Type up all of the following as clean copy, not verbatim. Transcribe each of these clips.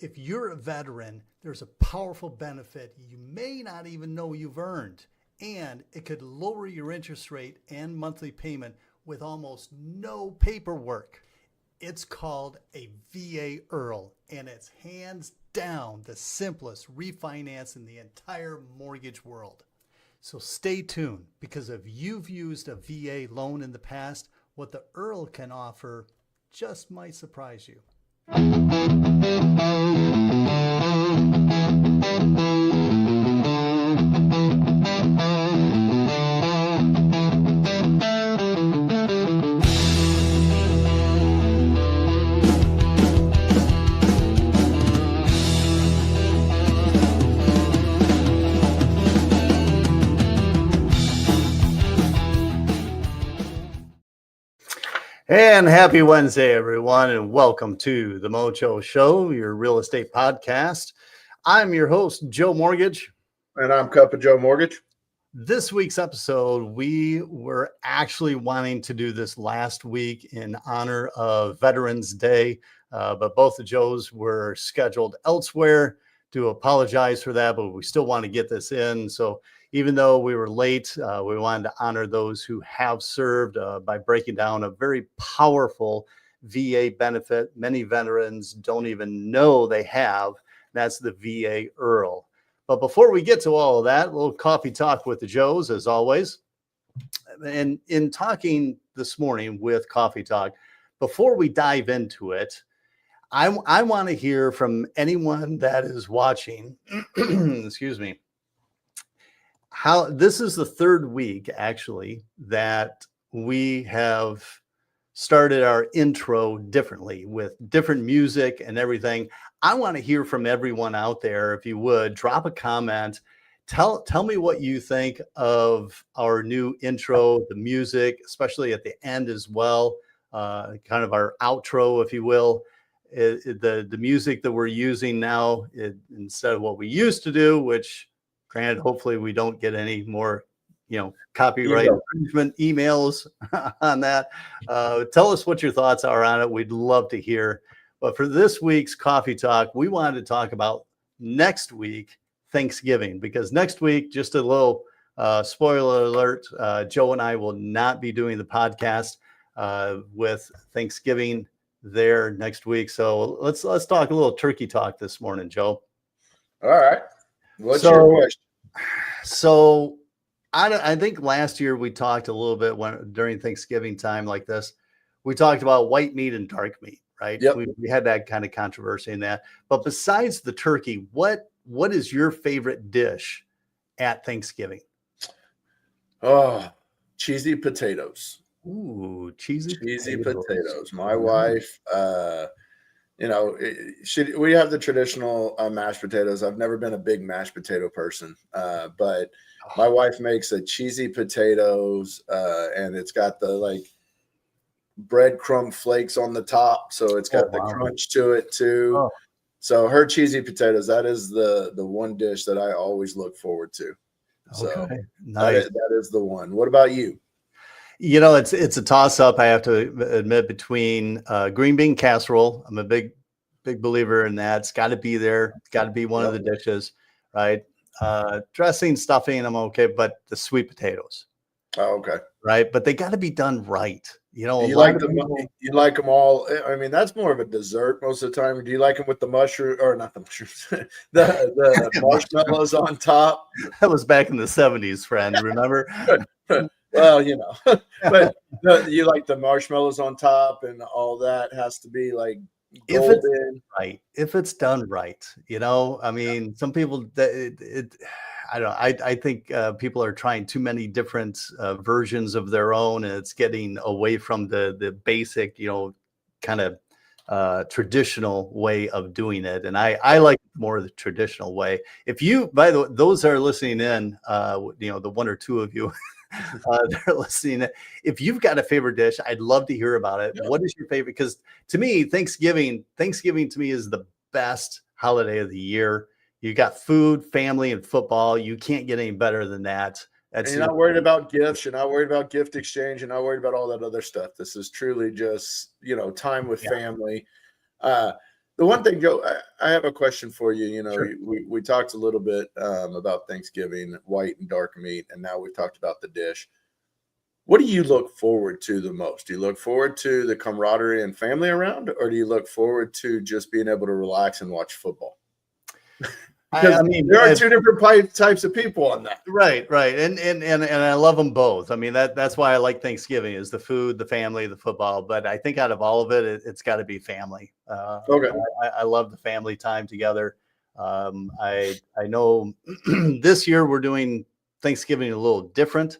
if you're a veteran, there's a powerful benefit you may not even know you've earned, and it could lower your interest rate and monthly payment with almost no paperwork. It's called a VA IRRRL, and it's hands down the simplest refinance in the entire mortgage world. So stay tuned, because if you've used a VA loan in the past, what the IRRRL can offer just might surprise you. And happy Wednesday, everyone, and welcome to the Mojo Show, your real estate podcast. I'm your host, Joe Mortgage. And I'm Cup of Joe Mortgage. This week's episode, we were actually wanting to do this last week in honor of Veterans Day, but both the Joes were scheduled elsewhere. To apologize for that, but we still want to get this in. So even though we were late, we wanted to honor those who have served by breaking down a very powerful VA benefit many veterans don't even know they have. That's the VA IRRRL. But before we get to all of that, a little coffee talk with the Joes, as always. And in talking this morning with Coffee Talk, before we dive into it, I want to hear from anyone that is watching, excuse me, how this is the third week actually that we have started our intro differently with different music and everything. I want to hear from everyone out there. If you would drop a comment, tell me what you think of our new intro, the music, especially at the end as well, kind of our outro, if you will. The music that we're using now, instead of what we used to do, which granted, hopefully we don't get any more, copyright infringement emails on that. Tell us what your thoughts are on it. We'd love to hear. But for this week's Coffee Talk, we wanted to talk about next week, Thanksgiving, because next week, just a little spoiler alert, Joe and I will not be doing the podcast with Thanksgiving there next week. So let's talk a little turkey talk this morning, Joe. All right. What's your question? So I think last year we talked a little bit during Thanksgiving time like this, we talked about white meat and dark meat, right? Yep. We had that kind of controversy in that. But besides the turkey, what is your favorite dish at Thanksgiving? Oh, cheesy potatoes. Ooh, cheesy potatoes. My wife, we have the traditional mashed potatoes. I've never been a big mashed potato person, but my wife makes a cheesy potatoes, and it's got the breadcrumb flakes on the top, so it's got the crunch to it too. Oh. So her cheesy potatoes, that is the one dish that I always look forward to. So okay. Nice. That is the one. What about you? It's a toss up, I have to admit, between green bean casserole. I'm a big believer in that. It's got to be there. It's got to be one of the dishes, right? Dressing, stuffing, I'm okay, but the sweet potatoes. Oh, okay. Right, but they got to be done right. You like them? You like them all? I mean, that's more of a dessert most of the time. Do you like them with the mushroom, or not the mushrooms, the marshmallows on top? That was back in the 70s, friend. Remember? Well, but you like the marshmallows on top, and all that has to be like golden. If it's done right, I mean, some people I don't know. I think people are trying too many different versions of their own, and it's getting away from the basic, kind of traditional way of doing it. And I like more of the traditional way. If you, by the way, those that are listening in, the one or two of you they're listening. If you've got a favorite dish, I'd love to hear about it. Yeah. What is your favorite? Because to me, Thanksgiving to me is the best holiday of the year. You got food, family, and football. You can't get any better than that. And you're not worried about gifts. You're not worried about gift exchange. You're not worried about all that other stuff. This is truly just, time with family. The one thing, Joe, I have a question for you. You know, Sure. we talked a little bit about Thanksgiving, white and dark meat, and now we've talked about the dish. What do you look forward to the most? Do you look forward to the camaraderie and family around, or do you look forward to just being able to relax and watch football? Because I mean, there are two different types of people on that. right, and I love them both. I mean, that's why I like Thanksgiving, is the food, the family, the football. But I think out of all of it, it's got to be family. Okay. I love the family time together. I know this year we're doing Thanksgiving a little different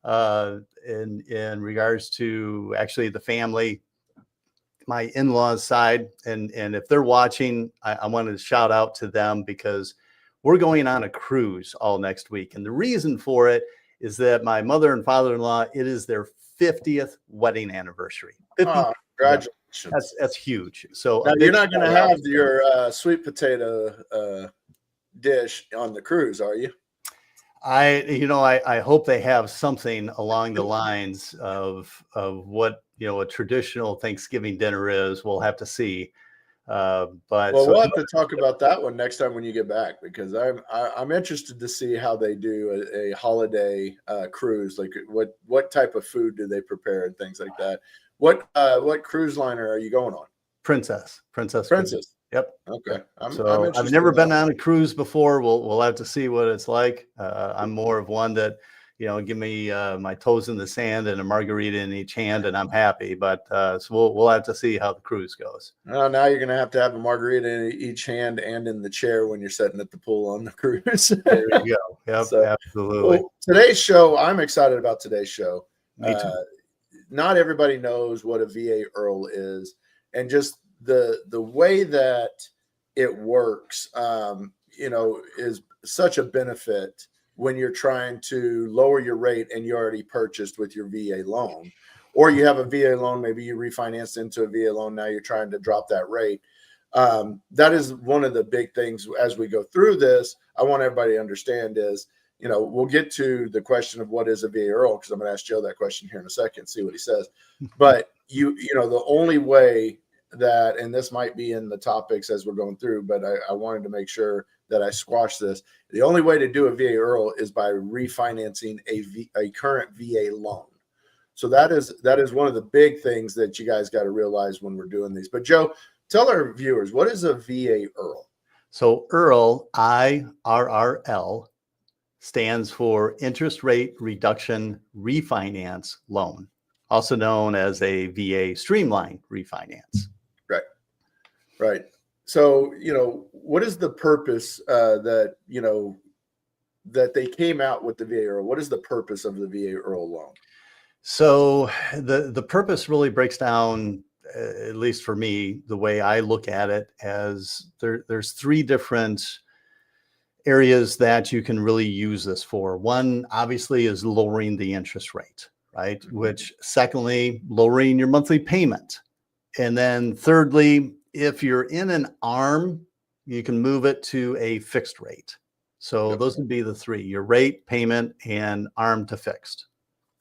in regards to actually the family, my in-laws side, and if they're watching, I wanted to shout out to them because we're going on a cruise all next week. And the reason for it is that my mother and father-in-law, it is their 50th wedding anniversary. 50, Oh, congratulations. that's huge. So Now you're not going to have your sweet potato dish on the cruise, are you? I hope they have something along the lines of what, a traditional Thanksgiving dinner is. We'll have to see. But we'll have to talk about that one next time when you get back, because I'm interested to see how they do a holiday cruise. Like what type of food do they prepare and things like that. What cruise liner are you going on? Princess. Yep. Okay. I've never been on a cruise before. We'll have to see what it's like. I'm more of one that, give me my toes in the sand and a margarita in each hand, and I'm happy. But so we'll have to see how the cruise goes. Now you're going to have a margarita in each hand and in the chair when you're sitting at the pool on the cruise. There you go. Yep, so, absolutely. Well, today's show, I'm excited about today's show. Me too. Not everybody knows what a VA IRRRL is, and just the way that it works, is such a benefit when you're trying to lower your rate and you already purchased with your VA loan, or you have a VA loan, maybe you refinanced into a VA loan, now you're trying to drop that rate. That is one of the big things as we go through this. I want everybody to understand is, we'll get to the question of what is a VA IRRRL, because I'm going to ask Joe that question here in a second, see what he says. But the only way that, and this might be in the topics as we're going through, but I wanted to make sure that I squash this. The only way to do a VA IRRRL is by refinancing a current VA loan. So that is one of the big things that you guys got to realize when we're doing these. But Joe, tell our viewers, what is a VA IRRRL? So IRRRL, IRRRL, stands for Interest Rate Reduction Refinance Loan, also known as a VA Streamline Refinance. Right. So, what is the purpose that they came out with the VA IRRRL? What is the purpose of the VA IRRRL loan? So the purpose really breaks down, at least for me, the way I look at it, as there's three different areas that you can really use this for. One, obviously, is lowering the interest rate, right? Mm-hmm. Which, secondly, lowering your monthly payment. And then thirdly, if you're in an ARM, you can move it to a fixed rate. So those would be the three: your rate, payment, and ARM to fixed.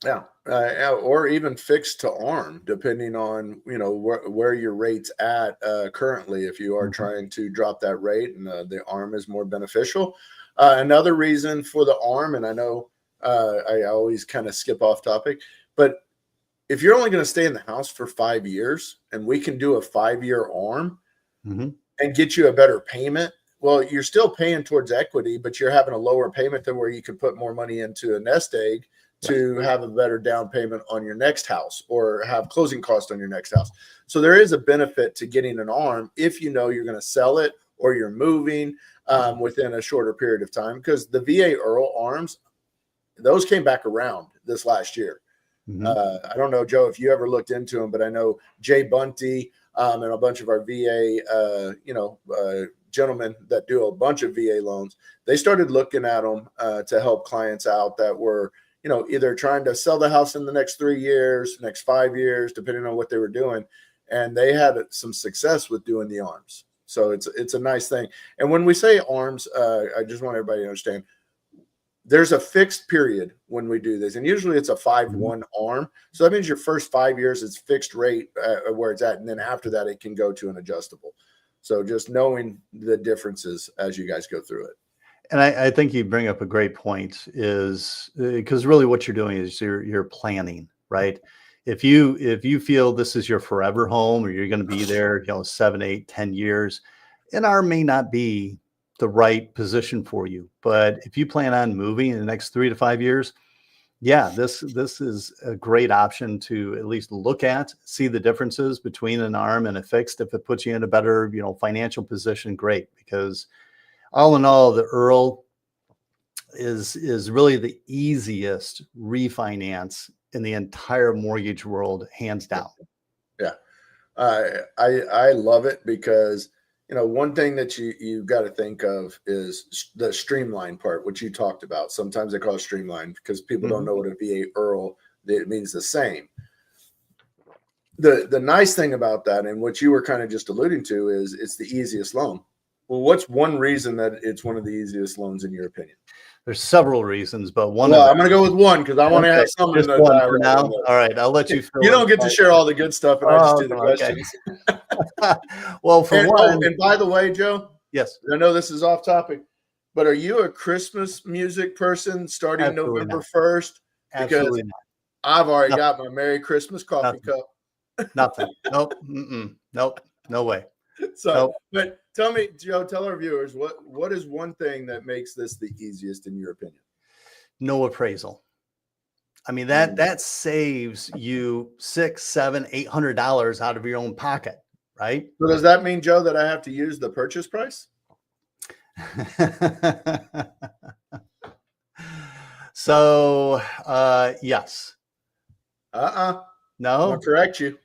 Yeah, or even fixed to ARM, depending on where your rate's at currently. If you are trying to drop that rate, and the ARM is more beneficial. Another reason for the ARM, and I know I always kind of skip off topic, but if you're only going to stay in the house for 5 years, and we can do a 5-year ARM and get you a better payment, well, you're still paying towards equity, but you're having a lower payment than where you could put more money into a nest egg to have a better down payment on your next house, or have closing costs on your next house. So there is a benefit to getting an ARM if you're going to sell it or you're moving within a shorter period of time, because the VA IRRRL ARMs, those came back around this last year. I don't know, Joe, if you ever looked into them, but I know Jay Bunty and a bunch of our VA, gentlemen that do a bunch of VA loans, they started looking at them to help clients out that were, either trying to sell the house in the next 3 years, next 5 years, depending on what they were doing. And they had some success with doing the ARMs. So it's a nice thing. And when we say ARMs, I just want everybody to understand, there's a fixed period when we do this, and usually it's a 5-1 ARM. So that means your first 5 years it's fixed rate where it's at, and then after that it can go to an adjustable. So just knowing the differences as you guys go through it. And I think you bring up a great point, is because really what you're doing is you're planning, right? If you feel this is your forever home, or you're going to be there, 7, 8, 10 years, NR may not be the right position for you. But if you plan on moving in the next 3 to 5 years, yeah, this is a great option to at least look at, see the differences between an ARM and a fixed. If it puts you in a better, financial position, great. Because all in all, the IRRRL is really the easiest refinance in the entire mortgage world, hands down. Yeah. I love it because, one thing that you got to think of is the streamline part, which you talked about. Sometimes they call it streamline because people don't know what a VA IRRRL, it means the same. The nice thing about that, and what you were kind of just alluding to, is it's the easiest loan. Well, what's one reason that it's one of the easiest loans in your opinion? There's several reasons, but one. Well, I'm going to go with one because I want to have some just one for now. All right, I'll let you fill You don't get to share all the good stuff, and I just do the questions. Well, for one, and by the way, Joe, yes, I know this is off topic, but are you a Christmas music person starting November 1st? Absolutely not. I've already got my Merry Christmas coffee cup. Nothing. Nope. Nope. No way. So, nope. But tell me, Joe, tell our viewers what is one thing that makes this the easiest in your opinion? No appraisal. I mean, that saves you $600, $700, $800 out of your own pocket, right? So does that mean, Joe, that I have to use the purchase price? So, yes. No. I'll correct you.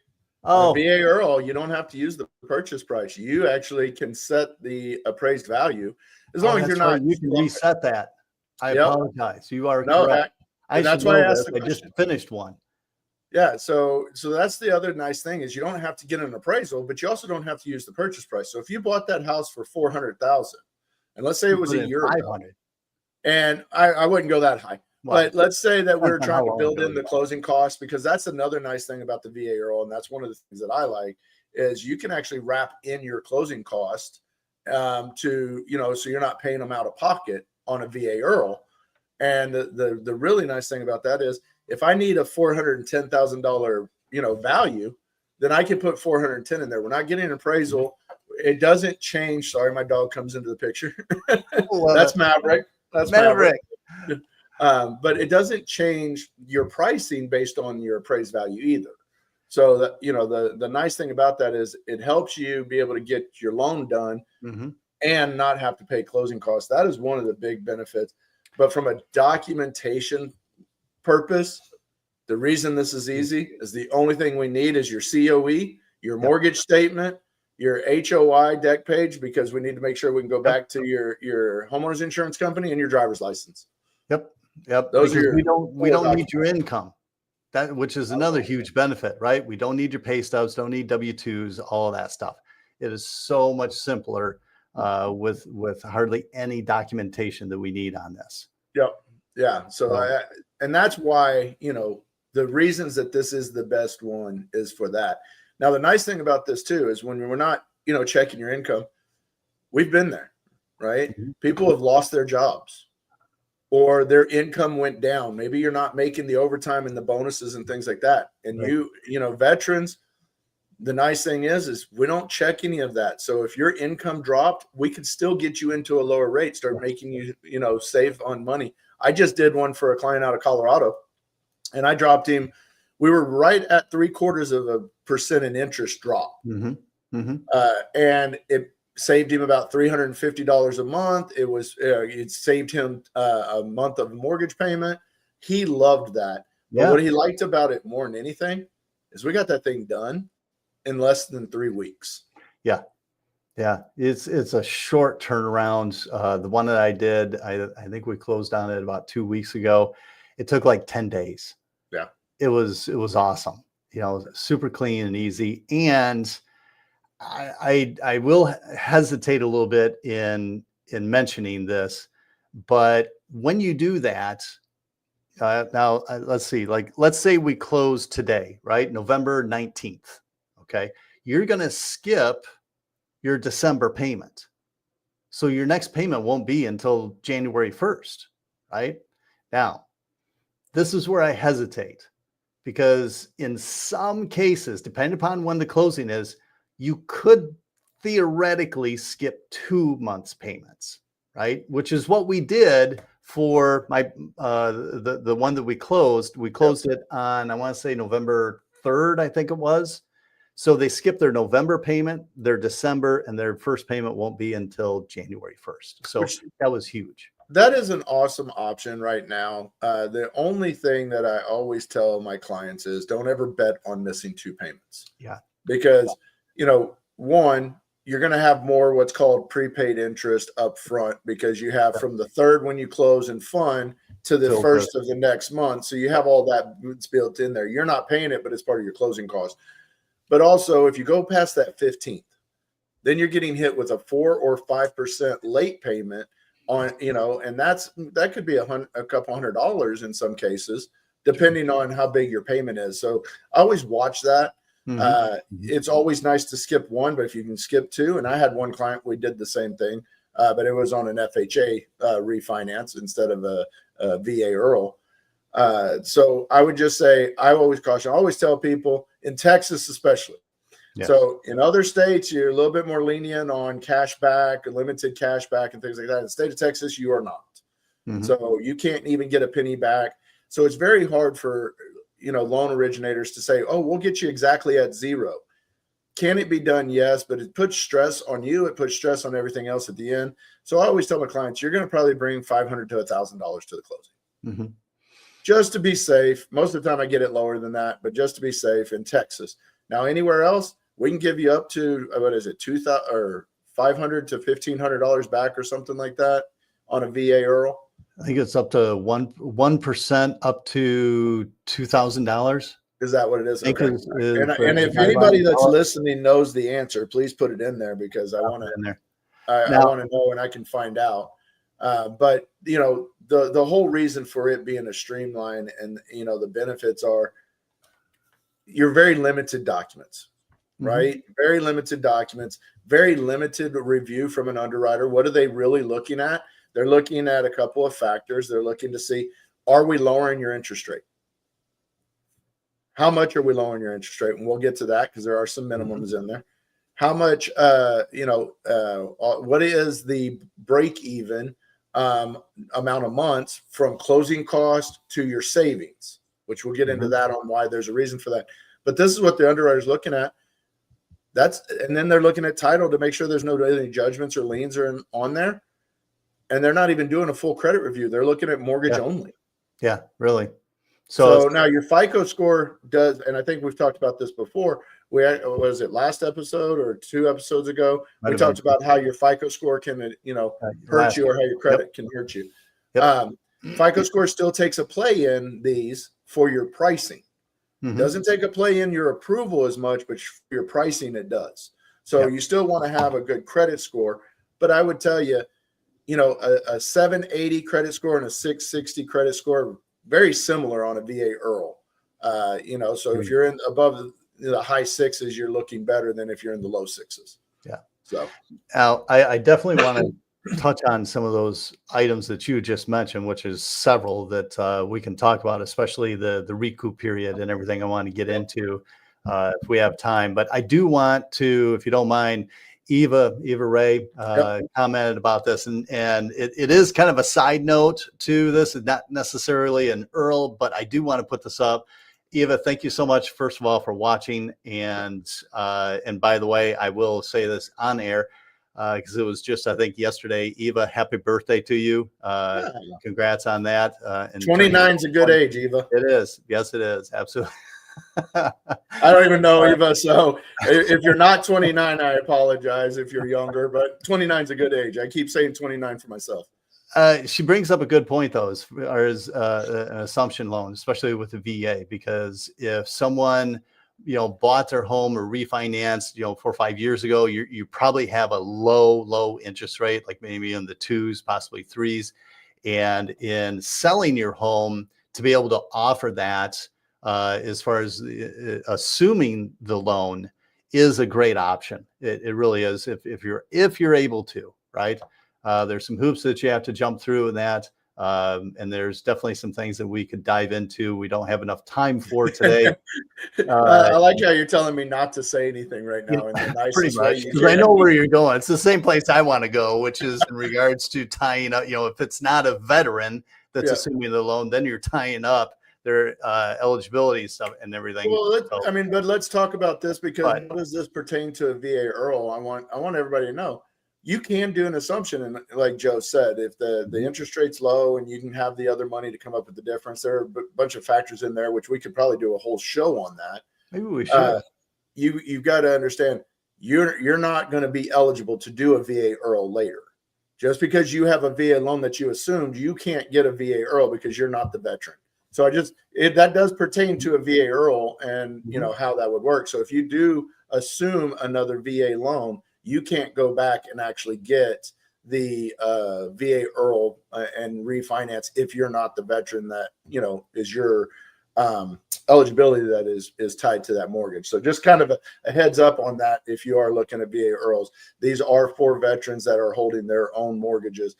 Oh, VA IRRRL, you don't have to use the purchase price. You actually can set the appraised value as long as you're not. You can reset that. I apologize. You are correct. That's why I asked the question. I just finished one. Yeah, so that's the other nice thing is you don't have to get an appraisal, but you also don't have to use the purchase price. So if you bought that house for $400,000, and let's say it was a year ago, and I wouldn't go that high. But let's say that we're trying to build in the closing costs, because that's another nice thing about the VA IRRRL, and that's one of the things that I like is you can actually wrap in your closing cost to, so you're not paying them out of pocket on a VA IRRRL. And the really nice thing about that is if I need a $410,000, value, then I can put 410 in there. We're not getting an appraisal. It doesn't change. Sorry, my dog comes into the picture. That's Maverick. That's Maverick. But it doesn't change your pricing based on your appraised value either. So that, the nice thing about that is it helps you be able to get your loan done and not have to pay closing costs. That is one of the big benefits. But from a documentation purpose, the reason this is easy is the only thing we need is your COE, your mortgage statement, your HOI deck page, because we need to make sure we can go back to your homeowners insurance company, and your driver's license. Yep. Those are we don't need your income. Which is another huge benefit, right? We don't need your pay stubs, don't need W-2s, all of that stuff. It is so much simpler with hardly any documentation that we need on this. Yep. Yeah. So and that's why, the reasons that this is the best one is for that. Now, the nice thing about this too is when we're not, checking your income, we've been there, right? People have lost their jobs or their income went down. Maybe you're not making the overtime and the bonuses and things like that. And veterans, the nice thing is we don't check any of that. So if your income dropped, we could still get you into a lower rate, start making you, save on money. I just did one for a client out of Colorado, and I dropped him. We were right at 0.75% in interest drop. And it saved him about $350 a month. It saved him a month of mortgage payment. He loved that. But what he liked about it more than anything is we got that thing done in less than 3 weeks. Yeah. It's a short turnaround. The one that I did, I think we closed on it about 2 weeks ago. It took like 10 days. Yeah. It was awesome. Super clean and easy. And I will hesitate a little bit in mentioning this, but when you do that, now let's see, let's say we close today, right? November 19th. Okay. You're going to skip your December payment. So your next payment won't be until January 1st, right? Now, this is where I hesitate, because in some cases, depending upon when the closing is, you could theoretically skip 2 months payments, right? Which is what we did for my the one that we closed. We closed it on, I want to say November 3rd, I think it was. So they skipped their November payment, their December, and their first payment won't be until January 1st. So that was huge. That is an awesome option right now. The only thing that I always tell my clients is don't ever bet on missing 2 payments. Yeah. Because, one, you're going to have more what's called prepaid interest up front, because you have from the 3rd when you close and fund to the 1st of the next month. So you have all that built in there. You're not paying it, but it's part of your closing cost. But also, if you go past that 15th, then you're getting hit with a 4 or 5% late payment on, and that could be a couple $100 in some cases, depending on how big your payment is. So I always watch that. It's always nice to skip 1, but if you can skip 2, and I had one client, we did the same thing, but it was on an FHA refinance instead of a VA IRRRL. So I would just say, I always tell people in Texas, especially. Yeah. So in other states, you're a little bit more lenient on cash back, limited cash back and things like that. In the state of Texas, you are not. So you can't even get a penny back. So it's very hard for, loan originators to say, oh, we'll get you exactly at 0. Can it be done? Yes, but it puts stress on you. It puts stress on everything else at the end. So I always tell my clients, you're going to probably bring $500 to $1,000 to the closing. Just to be safe. Most of the time I get it lower than that, but just to be safe in Texas. Now, anywhere else, we can give you up to, what is it, $2,000 or $500 to $1,500 back or something like that on a VA IRRRL. I think it's up to 1% up to $2,000. Is that what it is? Okay. And if anybody that's listening knows the answer, please put it in there, because I want to in there. I want to know, and I can find out. But the whole reason for it being a streamline, and the benefits are, you're very limited documents, right? Very limited documents, very limited review from an underwriter. What are they really looking at? They're looking at a couple of factors. They're looking to see, are we lowering your interest rate? How much are we lowering your interest rate? And we'll get to that, because there are some minimums in there. How much, what is the break even amount of months from closing cost to your savings, which we'll get into that on why there's a reason for that. But this is what the underwriter's looking at. And then they're looking at title to make sure there's no any judgments or liens on there. And they're not even doing a full credit review. They're looking at mortgage only. Yeah, really. So now your FICO score does, and I think we've talked about this before. Was it last episode or 2 episodes ago? We talked about how your FICO score can, hurt you, or how your credit can hurt you. FICO score still takes a play in these for your pricing. Doesn't take a play in your approval as much, but for your pricing it does. So you still want to have a good credit score. But I would tell you, a 780 credit score and a 660 credit score, very similar on a VA IRRRL. So if you're above the high 6s, you're looking better than if you're in the low 6s. Yeah. So Al, I definitely want to touch on some of those items that you just mentioned, which is several that we can talk about, especially the recoup period and everything I want to get into if we have time. But I do want to, if you don't mind, Eva Ray commented about this, and it is kind of a side note to this. It's not necessarily an IRRRL, but I do want to put this up. Eva, thank you so much, first of all, for watching. And by the way, I will say this on air because it was just, I think, yesterday. Eva, happy birthday to you. Congrats on that. 29 is a good age, Eva. It is. Yes, it is. Absolutely. I don't even know, Eva. So if you're not 29, I apologize if you're younger, but 29 is a good age. I keep saying 29 for myself. She brings up a good point, though, as far as an assumption loan, especially with the VA, because if someone, bought their home or refinanced, 4 or 5 years ago, you probably have a low interest rate, like maybe in the 2s, possibly 3s. And in selling your home, to be able to offer that, as far as assuming the loan, is a great option. It really is. If you're able to, right? There's some hoops that you have to jump through in that. And there's definitely some things that we could dive into. We don't have enough time for today. I like how you're telling me not to say anything right now in the Pretty nicest way much, you because I can. know where you're going. It's the same place I want to go, which is in regards to tying up. If it's not a veteran that's Yeah. assuming the loan, then you're tying up their eligibility stuff and everything. Well, So, but let's talk about this, because But- how does this pertain to a VA IRRRL? I want everybody to know you can do an assumption, and like Joe said, if the interest rate's low and you can have the other money to come up with the difference, there are a bunch of factors in there, which we could probably do a whole show on that. maybe we should. You've got to understand you're not going to be eligible to do a VA IRRRL later. Just because you have a VA loan that you assumed, you can't get a VA IRRRL because you're not the veteran. So that does pertain to a VA IRRRL, and you know how that would work. So if you do assume another VA loan, you can't go back and actually get the VA IRRRL and refinance if you're not the veteran that is your eligibility that is tied to that mortgage. So just kind of a heads up on that. If you are looking at VA IRRRLs, these are for veterans that are holding their own mortgages.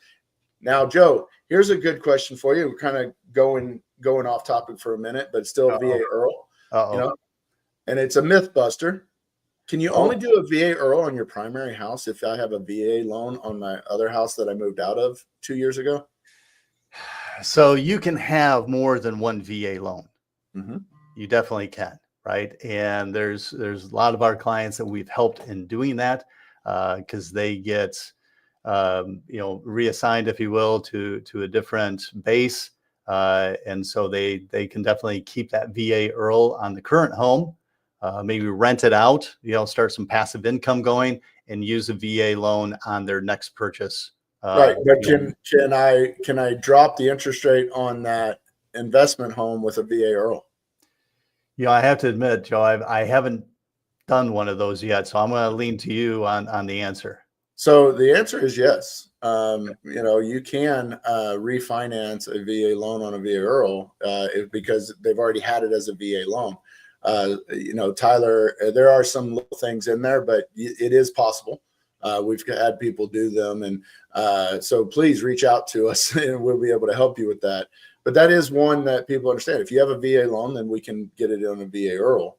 Now, Joe, here's a good question for you. We're kind of going off topic for a minute, but still VA IRRRL, and it's a myth buster. Can you only do a VA IRRRL on your primary house if I have a VA loan on my other house that I moved out of 2 years ago? So you can have more than one VA loan. Mm-hmm. You definitely can, right? And there's a lot of our clients that we've helped in doing that because they get reassigned, if you will, to a different base, and so they can definitely keep that VA IRRRL on the current home. Maybe rent it out, start some passive income going, and use a VA loan on their next purchase. Right, but can I drop the interest rate on that investment home with a VA IRRRL? I have to admit, Joe, I haven't done one of those yet, so I'm going to lean to you on the answer. So the answer is yes. You can refinance a VA loan on a VA IRRRL because they've already had it as a VA loan. Tyler, there are some little things in there, but it is possible. We've had people do them, and so please reach out to us and we'll be able to help you with that. But that is one that people understand. If you have a VA loan, then we can get it on a VA IRRRL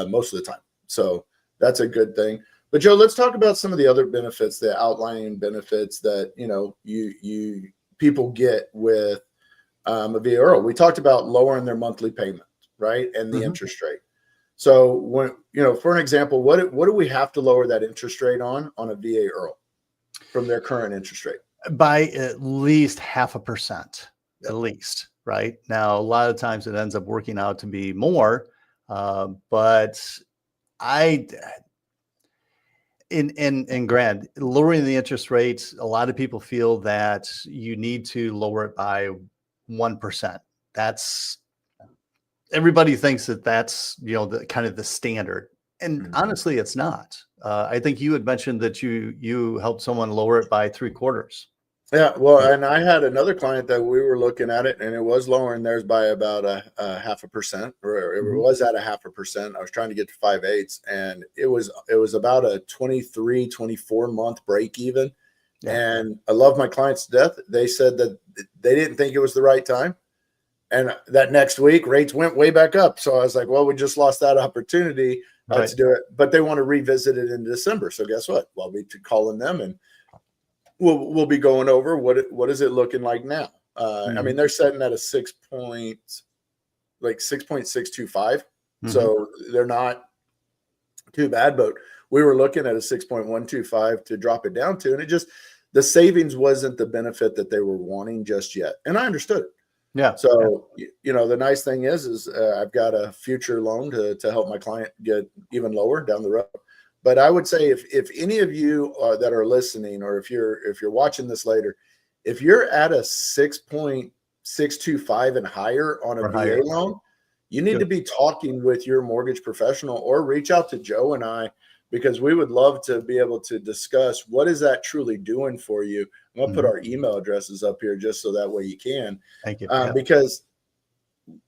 most of the time. So that's a good thing. But Joe, let's talk about some of the other benefits, the outlying benefits that you people get with a VA IRRRL. We talked about lowering their monthly payment, right, and the interest rate. So when for an example, what do we have to lower that interest rate on a VA IRRRL from their current interest rate? By at least 0.5%, at least, right? Now, a lot of times it ends up working out to be more, but in grant, lowering the interest rates, a lot of people feel that you need to lower it by 1%. Everybody thinks that's the kind of the standard, and honestly, it's not. I think you had mentioned that you helped someone lower it by 3/4. Yeah, well, and I had another client that we were looking at it, and it was lowering theirs by about a 0.5%, or it was at a 0.5%. I was trying to get to 5/8, and it was about a 23, 24 month break even. Yeah. And I love my clients to death. They said that they didn't think it was the right time. And that next week, rates went way back up. So I was like, well, we just lost that opportunity. Let's do it. But they want to revisit it in December. So guess what? Well, I'll be calling them, and we'll be going over what is it looking like now. I mean, they're setting at a 6.625. So they're not too bad, but we were looking at a 6.125 to drop it down to, and the savings wasn't the benefit that they were wanting just yet. And I understood it. Yeah. So, the nice thing is I've got a future loan to help my client get even lower down the road. But I would say if any of you that are listening, or if you're watching this later, if you're at a 6.625 and higher on a VA loan, you need to be talking with your mortgage professional, or reach out to Joe and I, because we would love to be able to discuss what is that truly doing for you. I'm going to put our email addresses up here just so that way you can. Thank you. Because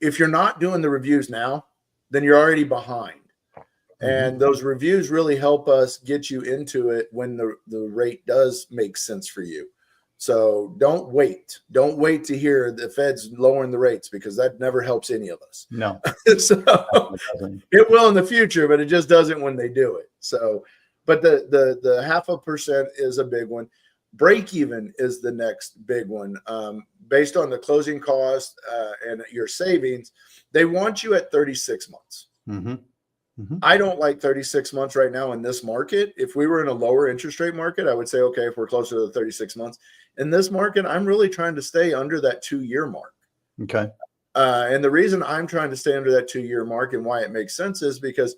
if you're not doing the reviews now, then you're already behind. And those reviews really help us get you into it when the rate does make sense for you. So don't wait. Don't wait to hear the Fed's lowering the rates, because that never helps any of us. No. So it will in the future, but it just doesn't when they do it. So, but the 0.5% is a big one. Break even is the next big one. Based on the closing cost and your savings, they want you at 36 months. I don't like 36 months right now in this market. If we were in a lower interest rate market, I would say, okay, if we're closer to the 36 months. In this market, I'm really trying to stay under that 2-year mark. Okay. And the reason I'm trying to stay under that 2-year mark and why it makes sense is because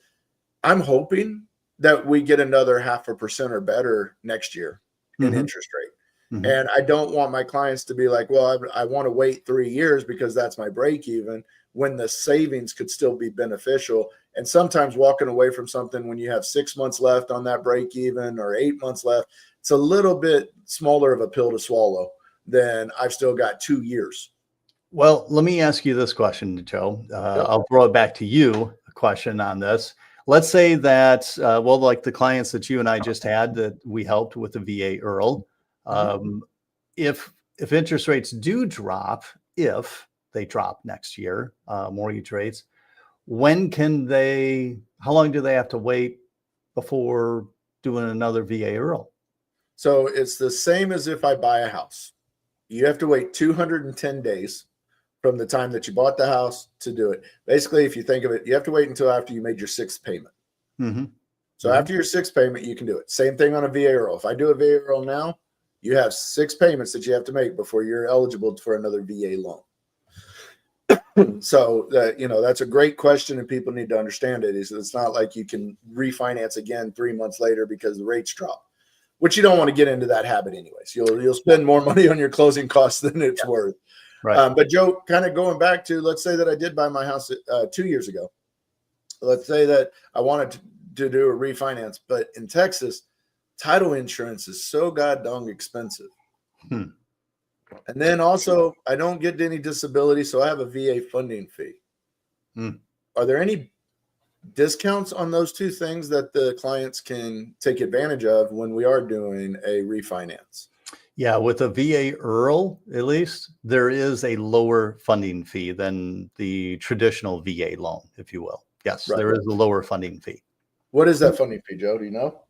I'm hoping that we get another 0.5% or better next year in interest rate. And I don't want my clients to be like, well, I want to wait 3 years because that's my break even, when the savings could still be beneficial. And sometimes walking away from something when you have 6 months left on that break even or 8 months left, it's a little bit smaller of a pill to swallow than I've still got 2 years. Well, let me ask you this question, Joe. I'll throw it back to you, a question on this. Let's say that, well, like the clients that you and I just had that we helped with the VA IRRRL, if interest rates do drop, if they drop next year, mortgage rates, how long do they have to wait before doing another VA IRRRL? So it's the same as if I buy a house. You have to wait 210 days from the time that you bought the house to do it. Basically, if you think of it, you have to wait until after you made your 6th payment. So after your 6th payment, you can do it. Same thing on a VA IRRRL. If I do a VA IRRRL now, you have 6 payments that you have to make before you're eligible for another VA loan. So that's a great question, and people need to understand it. It's not like you can refinance again 3 months later because the rates drop, which you don't want to get into that habit anyways. You'll spend more money on your closing costs than it's worth. Right. But Joe, kind of going back to, let's say that I did buy my house 2 years ago. Let's say that I wanted to do a refinance, but in Texas, title insurance is so goddamn expensive. And then also, I don't get any disability, so I have a VA funding fee. Are there any discounts on those two things that the clients can take advantage of when we are doing a refinance? Yeah, with a VA IRRRL, at least, there is a lower funding fee than the traditional VA loan, if you will. Yes, there is a lower funding fee. What is that funding fee, Joe? Do you know?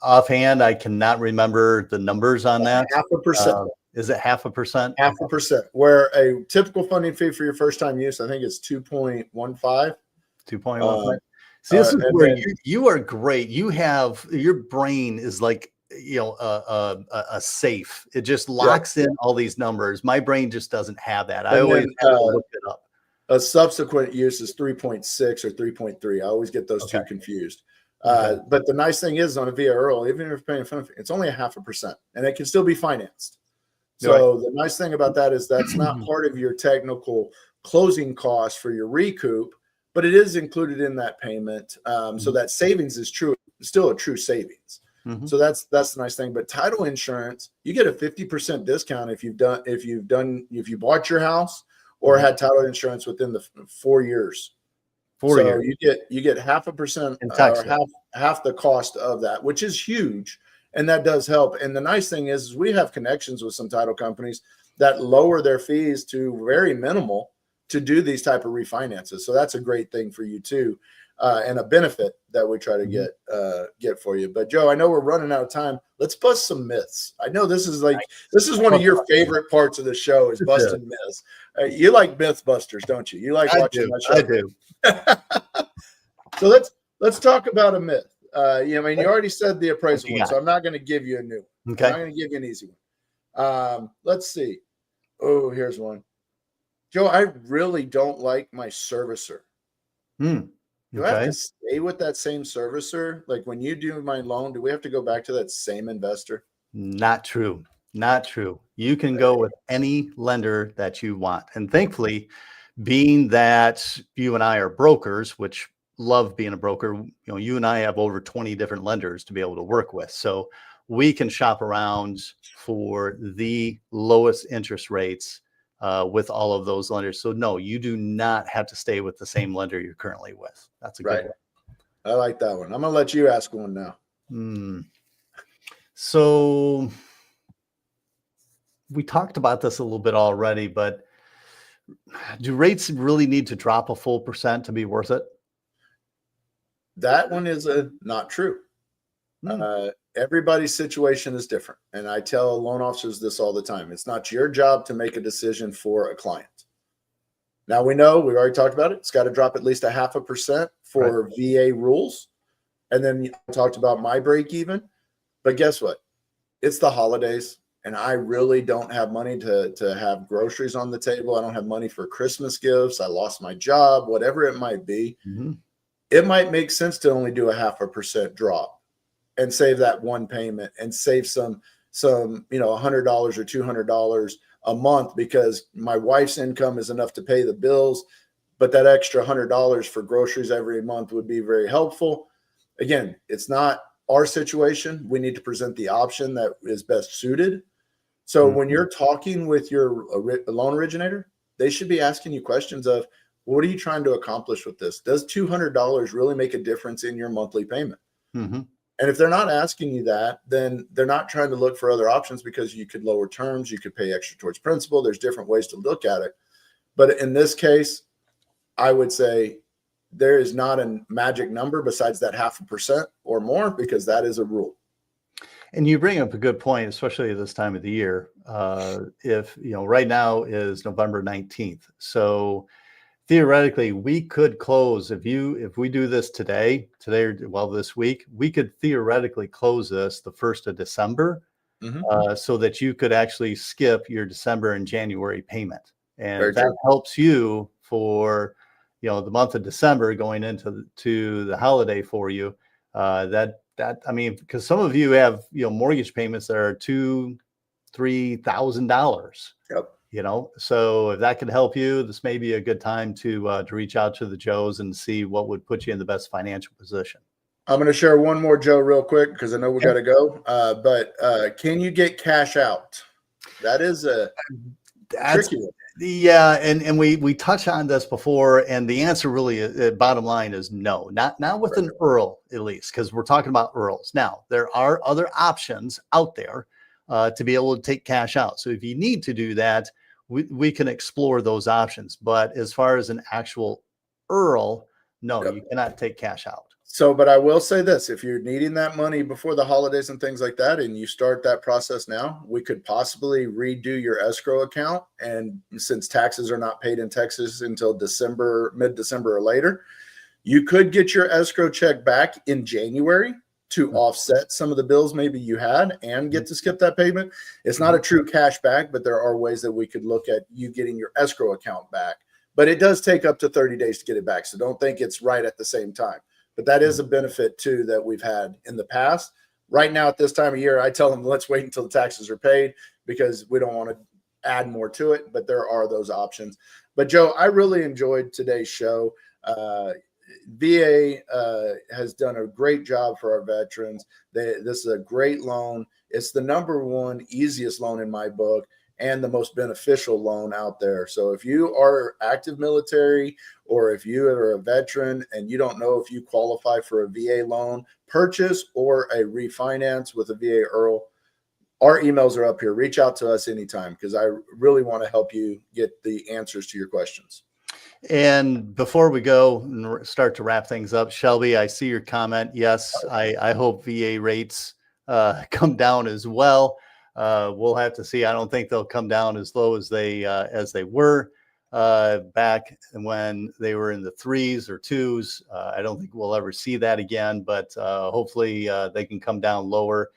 Offhand, I cannot remember the numbers on that. 0.5%. Is it 0.5%? 0.5%. Where a typical funding fee for your first time use, I think, is 2.15. 2.15. See, this is where you are great. You have, your brain is like, a safe. It just locks in all these numbers. My brain just doesn't have that. I always have to look it up. A subsequent use is 3.6 or 3.3. I always get those two confused. But the nice thing is, on a VA IRRRL, even if you're paying a funding fee, it's only 0.5%, and it can still be financed. So the nice thing about that is that's not part of your technical closing cost for your recoup, but it is included in that payment. So that savings is still a true savings. So that's the nice thing. But title insurance, you get a 50% discount if you bought your house or had title insurance within the 4 years. 4 years. You get 0.5% or half the cost of that, which is huge. And that does help. And the nice thing is we have connections with some title companies that lower their fees to very minimal to do these type of refinances. So that's a great thing for you too, and a benefit that we try to get for you. But Joe, I know we're running out of time. Let's bust some myths. I know this is one of your favorite parts of the show is busting myths. You like myth busters, don't you? You like watching my show. I do. So let's talk about a myth. You already said the appraisal one, so I'm not going to give you a new one. Okay. I'm not going to give you an easy one. Let's see. Oh, here's one. Joe, I really don't like my servicer. Do I have to stay with that same servicer? Like when you do my loan, do we have to go back to that same investor? Not true. Not true. You can go with any lender that you want. And thankfully, being that you and I are brokers, which love being a broker, you and I have over 20 different lenders to be able to work with. So we can shop around for the lowest interest rates with all of those lenders. So no, you do not have to stay with the same lender you're currently with. That's a good one. I like that one. I'm gonna let you ask one now. So we talked about this a little bit already, but do rates really need to drop a full percent to be worth it? That one is not true. Everybody's situation is different. And I tell loan officers this all the time. It's not your job to make a decision for a client. Now we know, we've already talked about it. It's got to drop at least 0.5% for VA rules. And then I talked about my break even. But guess what? It's the holidays. And I really don't have money to have groceries on the table. I don't have money for Christmas gifts. I lost my job, whatever it might be. It might make sense to only do 0.5% drop and save that one payment and save some $100 or $200 a month, because my wife's income is enough to pay the bills, but that extra $100 for groceries every month would be very helpful. Again, it's not our situation. We need to present the option that is best suited. So when you're talking with your loan originator, they should be asking you questions of, what are you trying to accomplish with this? Does $200 really make a difference in your monthly payment? And if they're not asking you that, then they're not trying to look for other options, because you could lower terms, you could pay extra towards principal. There's different ways to look at it. But in this case, I would say there is not a magic number besides that 0.5% or more, because that is a rule. And you bring up a good point, especially at this time of the year. If, right now is November 19th. So theoretically, we could close if we do this today, this week, we could theoretically close this the 1st of December, so that you could actually skip your December and January payment. And that helps you for, the month of December going into the holiday for you. Because some of you have, mortgage payments that are $2,000-$3,000. So if that could help you, this may be a good time to reach out to the Joes and see what would put you in the best financial position. I'm going to share one more, Joe, real quick, because I know we got to go. But can you get cash out? That is tricky. Yeah, and we touched on this before, and the answer really, bottom line, is no, not with an IRRRL, at least, because we're talking about IRRRLs. Now, there are other options out there to be able to take cash out. So if you need to do that, we can explore those options. But as far as an actual IRRRL, no, you cannot take cash out. So, but I will say this, if you're needing that money before the holidays and things like that, and you start that process now, we could possibly redo your escrow account. And since taxes are not paid in Texas until mid-December or later, you could get your escrow check back in January to offset some of the bills maybe you had and get to skip that payment. It's not a true cash back, but there are ways that we could look at you getting your escrow account back. But it does take up to 30 days to get it back. So don't think it's right at the same time. But that is a benefit too that we've had in the past. Right now at this time of year, I tell them, let's wait until the taxes are paid, because we don't want to add more to it, but there are those options. But Joe, I really enjoyed today's show. VA has done a great job for our veterans. This is a great loan. It's the #1 easiest loan in my book, and the most beneficial loan out there. So if you are active military, or if you are a veteran and you don't know if you qualify for a VA loan purchase or a refinance with a VA IRRRL, our emails are up here. Reach out to us anytime, because I really want to help you get the answers to your questions. And before we go and start to wrap things up, Shelby, I see your comment. Yes, I hope VA rates come down as well. We'll have to see. I don't think they'll come down as low as they were back when they were in the 3s or 2s. I don't think we'll ever see that again, but hopefully they can come down lower,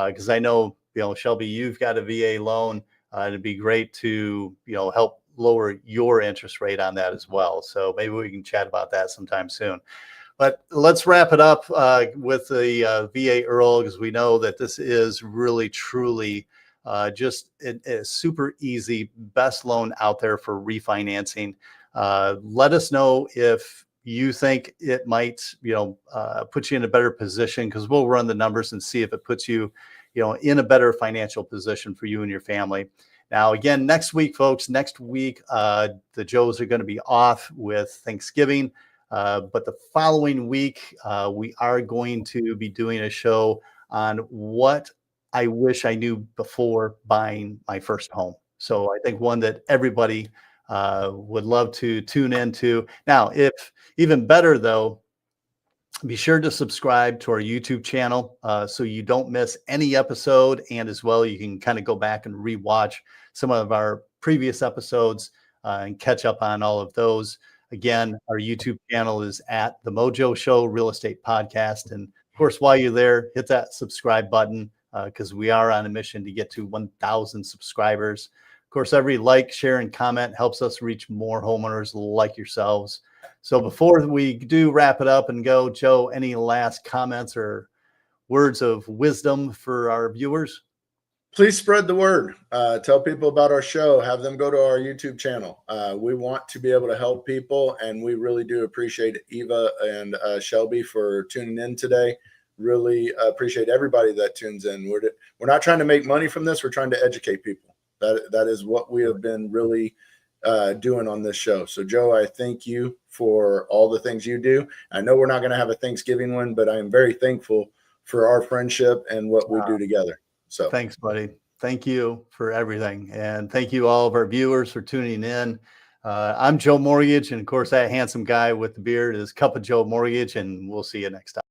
because I know, Shelby, you've got a VA loan. It'd be great to, help lower your interest rate on that as well. So maybe we can chat about that sometime soon. But let's wrap it up with the VA IRRRL, because we know that this is really, truly just a super easy, best loan out there for refinancing. Let us know if you think it might, put you in a better position, because we'll run the numbers and see if it puts you, in a better financial position for you and your family. Now, again, next week, folks, the Joes are going to be off with Thanksgiving. But the following week, we are going to be doing a show on what I wish I knew before buying my first home. So I think one that everybody would love to tune into. Now, if even better though, be sure to subscribe to our YouTube channel so you don't miss any episode. And as well, you can kind of go back and rewatch some of our previous episodes and catch up on all of those. Again, our YouTube channel is at The Mojo Show Real Estate Podcast. And of course, while you're there, hit that subscribe button because we are on a mission to get to 1,000 subscribers. Of course, every like, share, and comment helps us reach more homeowners like yourselves. So before we do wrap it up and go, Joe, any last comments or words of wisdom for our viewers? Please spread the word. Tell people about our show. Have them go to our YouTube channel. We want to be able to help people, and we really do appreciate Eva and Shelby for tuning in today. Really appreciate everybody that tunes in. We're not trying to make money from this. We're trying to educate people. That is what we have been really doing on this show. So, Joe, I thank you for all the things you do. I know we're not going to have a Thanksgiving one, but I am very thankful for our friendship and what we do together. So thanks, buddy. Thank you for everything. And thank you all of our viewers for tuning in. I'm Joe Mortgage. And of course, that handsome guy with the beard is Cup of Joe Mortgage. And we'll see you next time.